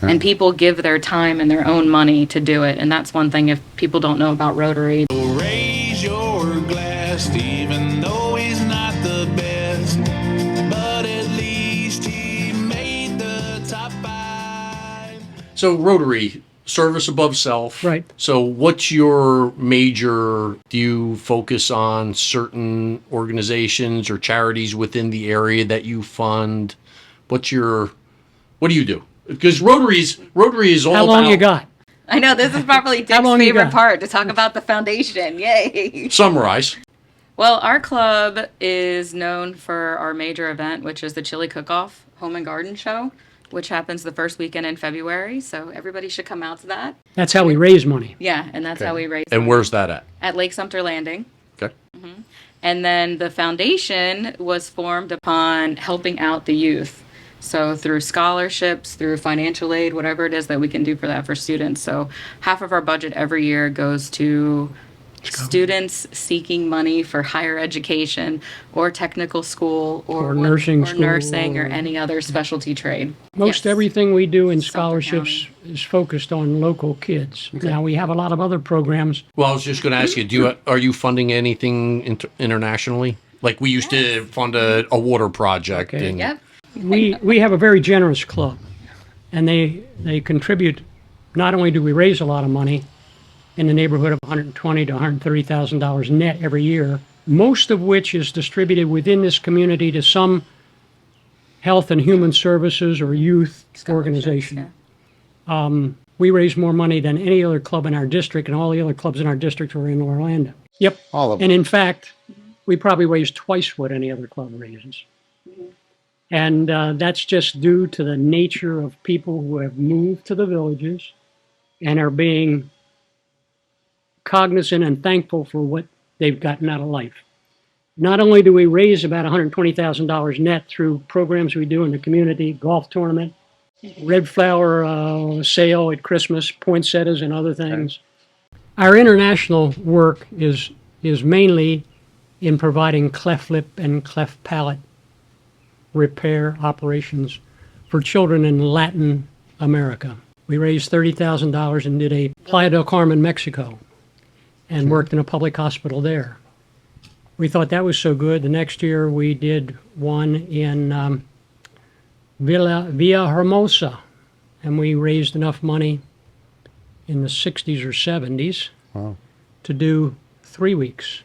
And people give their time and their own money to do it. And that's one thing if people don't know about Rotary. Raise your glass, even though he's not the best, but at least he made the top 5. So Rotary, service above self. Right. So what's your major, do you focus on certain organizations or charities within the area that you fund? What do you do? Because Rotary is all How about... long you got? I know, this is probably Dick's long you favorite got? part, to talk about the foundation. Yay! Summarize. Well, our club is known for our major event, which is the Chili Cook-Off Home and Garden Show, which happens the first weekend in February. So everybody should come out to that. That's how we raise money. Yeah, and that's how we raise And money. where's that at? At Lake Sumter Landing. Okay. And then the foundation was formed upon helping out the youth. So through scholarships, through financial aid, whatever it is that we can do for that for students. So half of our budget every year goes to students seeking money for higher education or technical school Or nursing school, nursing or or- any other specialty trade. Most Yes. everything we do in Sumter scholarships is focused on local kids. Now, we have a lot of other programs. Well, I was just going to ask you, are you funding anything internationally? Like we used to fund a water project. Okay. And, Yep. We have a very generous club, and they contribute. Not only do we raise a lot of money, in the neighborhood of $120,000 to $130,000 net every year, most of which is distributed within this community to some health and human services or youth organization. We raise more money than any other club in our district, and all the other clubs in our district are in Orlando. Yep. All of them. And in fact, we probably raise twice what any other club raises. And that's just due to the nature of people who have moved to the villages and are being cognizant and thankful for what they've gotten out of life. Not only do we raise about $120,000 net through programs we do in the community, golf tournament, red flower sale at Christmas, poinsettias and other things. Our international work is mainly in providing cleft lip and cleft palate repair operations for children in Latin America. We raised $30,000 and did a Playa del Carmen, Mexico, and worked in a public hospital there. We thought that was so good. The next year we did one in Villahermosa, and we raised enough money in the 60s or 70s to do 3 weeks.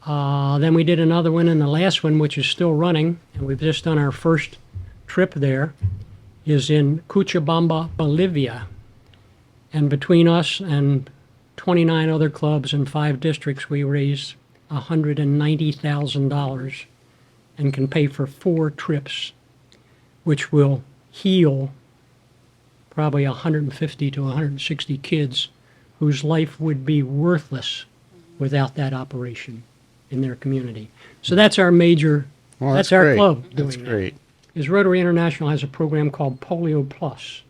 Then we did another one, and the last one, which is still running, and we've just done our first trip there, is in Cochabamba, Bolivia. And between us and 29 other clubs in 5 districts, we raised $190,000 and can pay for 4 trips, which will heal probably 150 to 160 kids whose life would be worthless without that operation in their community. So that's our major, Well, that's our great. club doing That's that. great. Is Rotary International has a program called Polio Plus,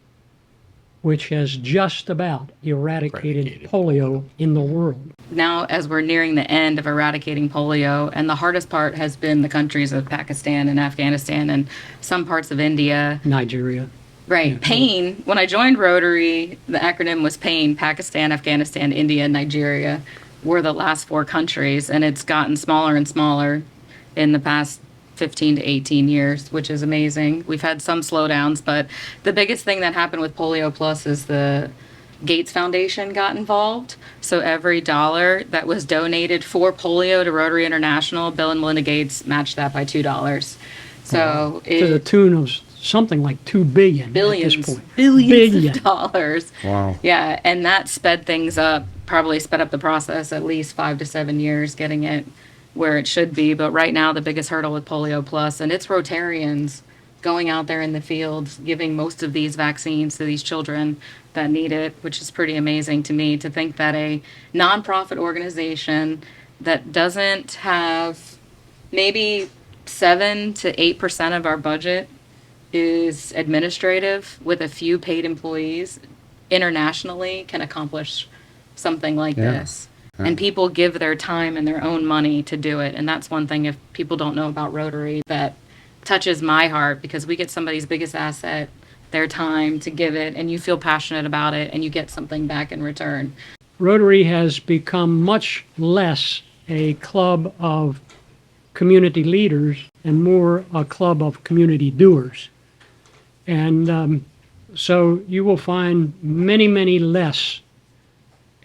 which has just about eradicated polio in the world. Now, as we're nearing the end of eradicating polio, and the hardest part has been the countries of Pakistan and Afghanistan and some parts of India. Nigeria. Right. PAIN, when I joined Rotary, the acronym was PAIN, Pakistan, Afghanistan, India, and Nigeria were the last 4 countries, and it's gotten smaller and smaller in the past 15 to 18 years, which is amazing. We've had some slowdowns, but the biggest thing that happened with Polio Plus is the Gates Foundation got involved. So every dollar that was donated for polio to Rotary International, Bill and Melinda Gates matched that by $2. So To the tune of something like $2 billion at billions, this point. billions of dollars. Wow. Yeah, and that sped things up, probably sped up the process at least 5 to 7 years getting it where it should be. But right now, the biggest hurdle with Polio Plus, and it's Rotarians going out there in the fields, giving most of these vaccines to these children that need it, which is pretty amazing to me to think that a nonprofit organization that doesn't have maybe 7 to 8% of our budget is administrative with a few paid employees internationally can accomplish something like this. And people give their time and their own money to do it. And that's one thing, if people don't know about Rotary, that touches my heart, because we get somebody's biggest asset their time to give it, and you feel passionate about it, and you get something back in return. Rotary has become much less a club of community leaders and more a club of community doers. And so you will find many, many less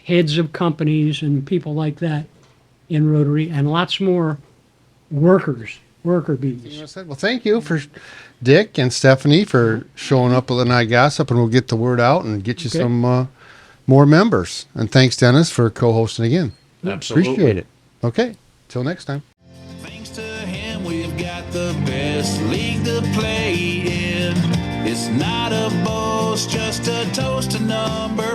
heads of companies and people like that in Rotary, and lots more worker bees. Well, thank you for Dick and Stephanie for showing up at Lanai Gossip, and we'll get the word out and get you Okay. some more members. And thanks, Dennis, for co-hosting again. Absolutely. Appreciate it. Okay, till next time. Thanks to him, we've got the best league to play in. It's not a boast, just a toast to number